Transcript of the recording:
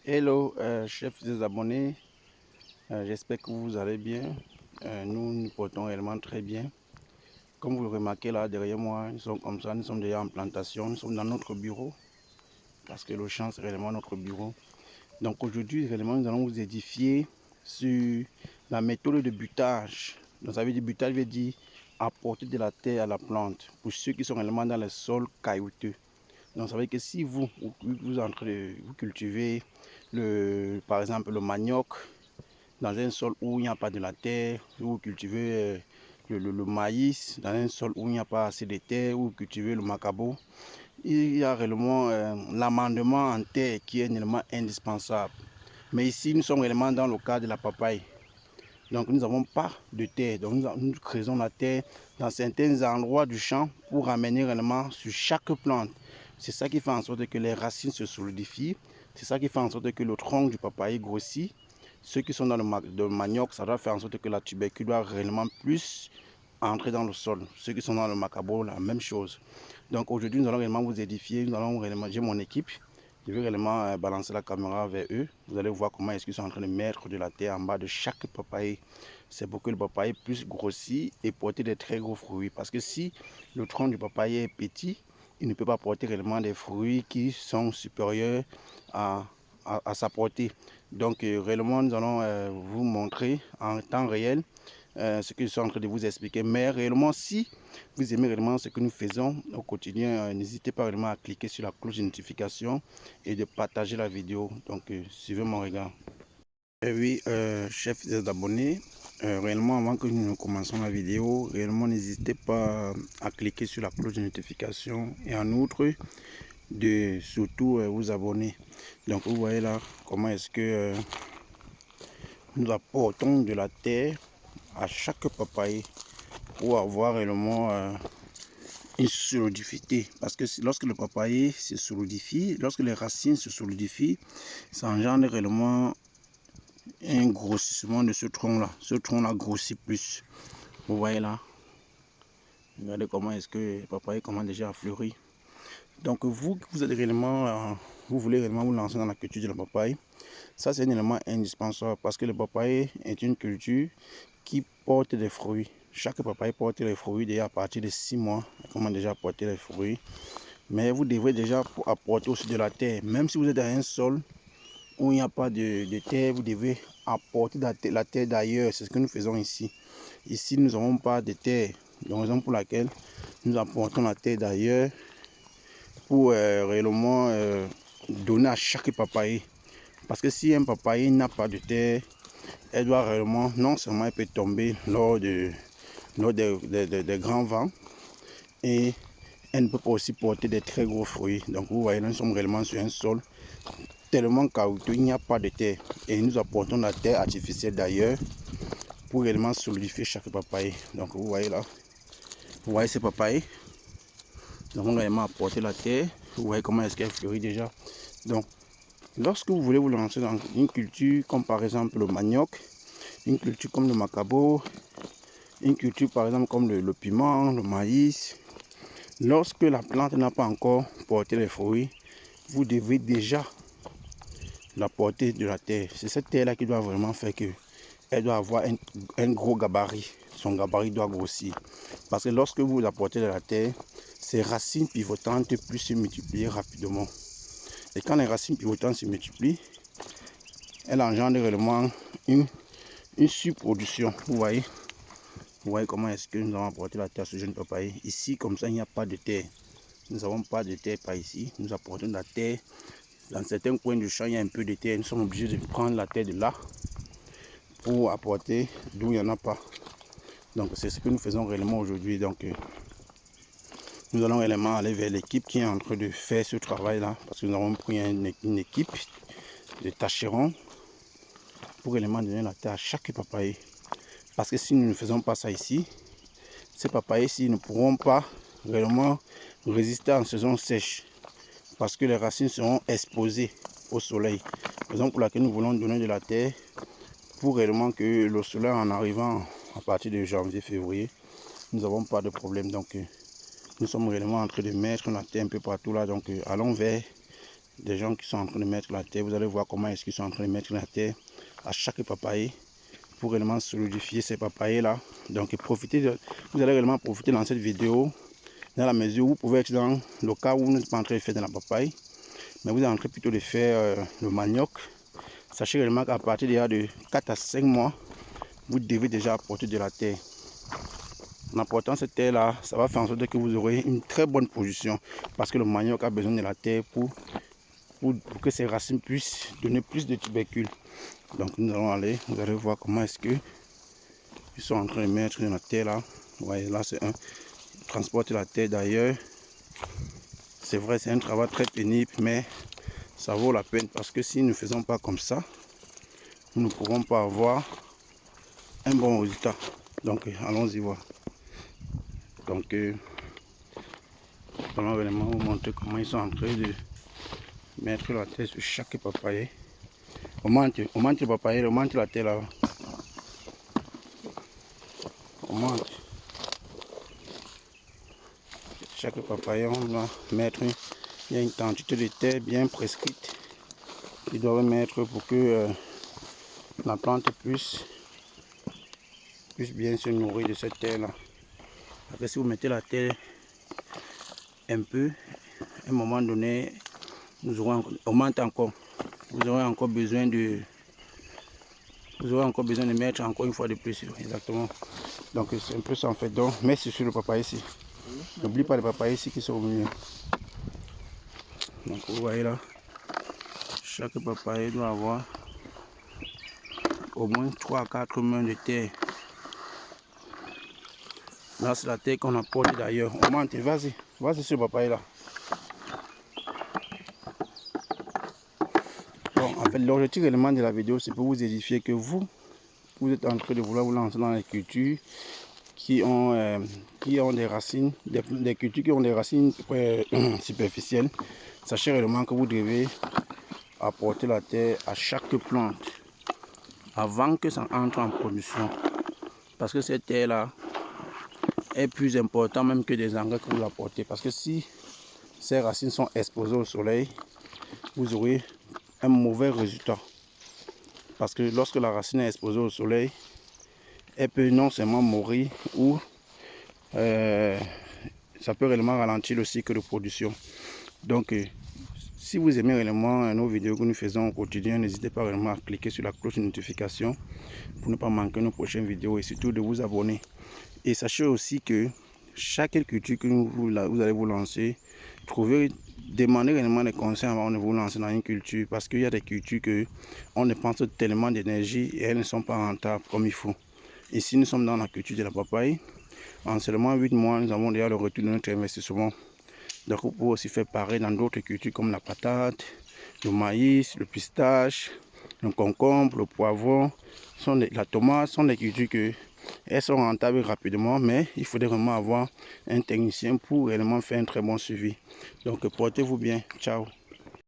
Hello, chefs des abonnés, j'espère que vous allez bien. Nous nous portons réellement très bien. Comme vous le remarquez là derrière moi, nous sommes comme ça, nous sommes déjà en plantation, nous sommes dans notre bureau, parce que le champ c'est réellement notre bureau. Donc aujourd'hui, réellement, nous allons vous édifier sur la méthode de butage. Donc ça veut dire butage veut dire apporter de la terre à la plante, pour ceux qui sont réellement dans les sols caillouteux. Donc ça veut dire que si vous entrez, vous cultivez par exemple le manioc, dans un sol où il n'y a pas de la terre, où vous cultivez le maïs, dans un sol où il n'y a pas assez de terre, où vous cultivez le macabo, il y a réellement l'amendement en terre qui est un élément indispensable. Mais ici, nous sommes réellement dans le cas de la papaye. Donc nous n'avons pas de terre, donc nous creusons la terre dans certains endroits du champ pour amener réellement sur chaque plante. C'est ça qui fait en sorte que les racines se solidifient, c'est ça qui fait en sorte que le tronc du papaye grossit. Ceux qui sont dans le manioc, ça doit faire en sorte que la tubercule doit réellement plus entrer dans le sol. Ceux qui sont dans le macabo, la même chose. Donc aujourd'hui, nous allons réellement vous édifier, nous allons réellement, j'ai mon équipe, je vais réellement balancer la caméra vers eux. Vous allez voir comment est-ce qu'ils sont en train de mettre de la terre en bas de chaque papaye. C'est pour que le papaye puisse grossir et porter des très gros fruits. Parce que si le tronc du papaye est petit, il ne peut pas porter réellement des fruits qui sont supérieurs à, sa portée. Donc réellement, nous allons vous montrer en temps réel ce que je suis en train de vous expliquer. Mais réellement, si vous aimez réellement ce que nous faisons au quotidien, n'hésitez pas vraiment à cliquer sur la cloche de notification et de partager la vidéo. Donc, suivez mon regard. Et oui, chef des abonnés, réellement, avant que nous commençons la vidéo, réellement, n'hésitez pas à cliquer sur la cloche de notification et en outre, de surtout vous abonner. Donc, vous voyez là, comment est-ce que nous apportons de la terre à chaque papaye pour avoir réellement une solidité. Parce que lorsque le papayer se solidifie, lorsque les racines se solidifient, ça engendre réellement un grossissement de ce tronc-là. Ce tronc-là grossit plus. Vous voyez là, regardez comment est-ce que le papayer commence déjà à fleurir. Donc vous êtes réellement, vous voulez réellement vous lancer dans la culture de la papaye. Ça c'est un élément indispensable parce que le papaye est une culture qui porte des fruits. Chaque papaye porte les fruits déjà à partir de 6 mois. Elle commence déjà à porter les fruits. Mais vous devrez déjà apporter aussi de la terre. Même si vous êtes dans un sol où il n'y a pas de terre, vous devez apporter la terre d'ailleurs. C'est ce que nous faisons ici. Ici, nous n'avons pas de terre. Donc, raison pour laquelle nous apportons la terre d'ailleurs pour réellement donner à chaque papaye. Parce que si un papaye n'a pas de terre, elle doit réellement, non seulement elle peut tomber lors des grands vents, et elle ne peut pas aussi porter des très gros fruits. Donc vous voyez, nous sommes réellement sur un sol tellement caoutchouc, il n'y a pas de terre. Et nous apportons la terre artificielle d'ailleurs pour réellement solidifier chaque papaye. Donc vous voyez là, vous voyez ces papayes. Nous avons réellement apporté la terre. Vous voyez comment est-ce qu'elle fleurit déjà. Donc lorsque vous voulez vous lancer dans une culture comme par exemple le manioc, une culture comme le macabo, une culture par exemple comme le piment, le maïs, lorsque la plante n'a pas encore porté les fruits, vous devez déjà la portée de la terre. C'est cette terre-là qui doit vraiment faire que elle doit avoir un gros gabarit. Son gabarit doit grossir. Parce que lorsque vous apportez de la terre, ces racines pivotantes peuvent se multiplier rapidement. Et quand les racines pivotantes se multiplient, elles engendrent réellement une surproduction. Vous voyez comment est-ce que nous avons apporté la terre à ce jeune papaye. Ici, comme ça, il n'y a pas de terre. Nous n'avons pas de terre par ici. Nous apportons de la terre. Dans certains coins du champ, il y a un peu de terre. Nous sommes obligés de prendre la terre de là pour apporter d'où il n'y en a pas. Donc c'est ce que nous faisons réellement aujourd'hui. Donc nous allons réellement aller vers l'équipe qui est en train de faire ce travail là. Parce que nous avons pris une équipe de tâcherons pour réellement donner la terre à chaque papaye. Parce que si nous ne faisons pas ça ici, ces papayers-ci ne pourront pas réellement résister en saison sèche. Parce que les racines seront exposées au soleil. Raison pour laquelle nous voulons donner de la terre pour réellement que le soleil en arrivant à partir de janvier, février, nous n'avons pas de problème. Donc nous sommes réellement en train de mettre la terre un peu partout là. Donc allons vers des gens qui sont en train de mettre la terre. Vous allez voir comment est-ce qu'ils sont en train de mettre la terre à chaque papaye pour réellement solidifier ces papayers là. Donc vous allez réellement profiter dans cette vidéo dans la mesure où vous pouvez être dans le cas où vous n'êtes pas en train de faire de la papaye, mais vous êtes en train plutôt de faire le manioc. Sachez réellement qu'à partir de 4 à 5 mois, vous devez déjà apporter de la terre. En apportant cette terre là, ça va faire en sorte que vous aurez une très bonne production, parce que le manioc a besoin de la terre pour que ses racines puissent donner plus de tubercules. Donc nous allons aller, vous allez voir comment est-ce que ils sont en train de mettre de la terre là. Vous voyez là, c'est un transporte la terre d'ailleurs. C'est vrai, c'est un travail très pénible, mais ça vaut la peine, parce que si nous ne faisons pas comme ça, nous ne pourrons pas avoir un bon résultat. Donc allons-y voir. Donc allons vraiment vous montrer comment ils sont en train de mettre la terre sur chaque papaye. On monte le papaye, on monte la terre là. On monte. Chaque papaye, on doit mettre une quantité de terre bien prescrite. Ils doivent mettre pour que la plante puisse bien se nourrir de cette terre là. Après, si vous mettez la terre un peu, à un moment donné, nous aurons augmente encore. Vous aurez encore besoin de mettre encore une fois de plus. Exactement. Donc c'est un peu ça en fait. Donc merci sur le papaye ici. N'oublie pas les papayes ici qui sont au milieu. Donc vous voyez là, chaque papaye doit avoir au moins 3 à 4 mains de terre. Là c'est la terre qu'on apporte d'ailleurs. On monte, vas-y sur le papaye là. Bon, en fait l'objectif réellement de la vidéo, c'est pour vous édifier que vous êtes en train de vouloir vous lancer dans les cultures qui ont des racines, des cultures qui ont des racines superficielles. Sachez réellement que vous devez apporter la terre à chaque plante avant que ça entre en production, parce que cette terre là est plus importante même que des engrais que vous apportez, parce que si ces racines sont exposées au soleil, vous aurez un mauvais résultat, parce que lorsque la racine est exposée au soleil, elle peut non seulement mourir, ou ça peut réellement ralentir le cycle de production. Donc si vous aimez réellement nos vidéos que nous faisons au quotidien, n'hésitez pas vraiment à cliquer sur la cloche de notification pour ne pas manquer nos prochaines vidéos, et surtout de vous abonner. Et sachez aussi que chaque culture que vous allez vous lancer, demandez réellement des conseils avant de vous lancer dans une culture, parce qu'il y a des cultures que on dépense tellement d'énergie et elles ne sont pas rentables comme il faut. Ici nous sommes dans la culture de la papaye. En seulement 8 mois, nous avons déjà le retour de notre investissement. Donc vous pouvez aussi faire pareil dans d'autres cultures comme la patate, le maïs, le pistache, le concombre, le poivron, la tomate. Sont des cultures que elles sont rentables rapidement, mais il faudrait vraiment avoir un technicien pour réellement faire un très bon suivi. Donc portez-vous bien. Ciao.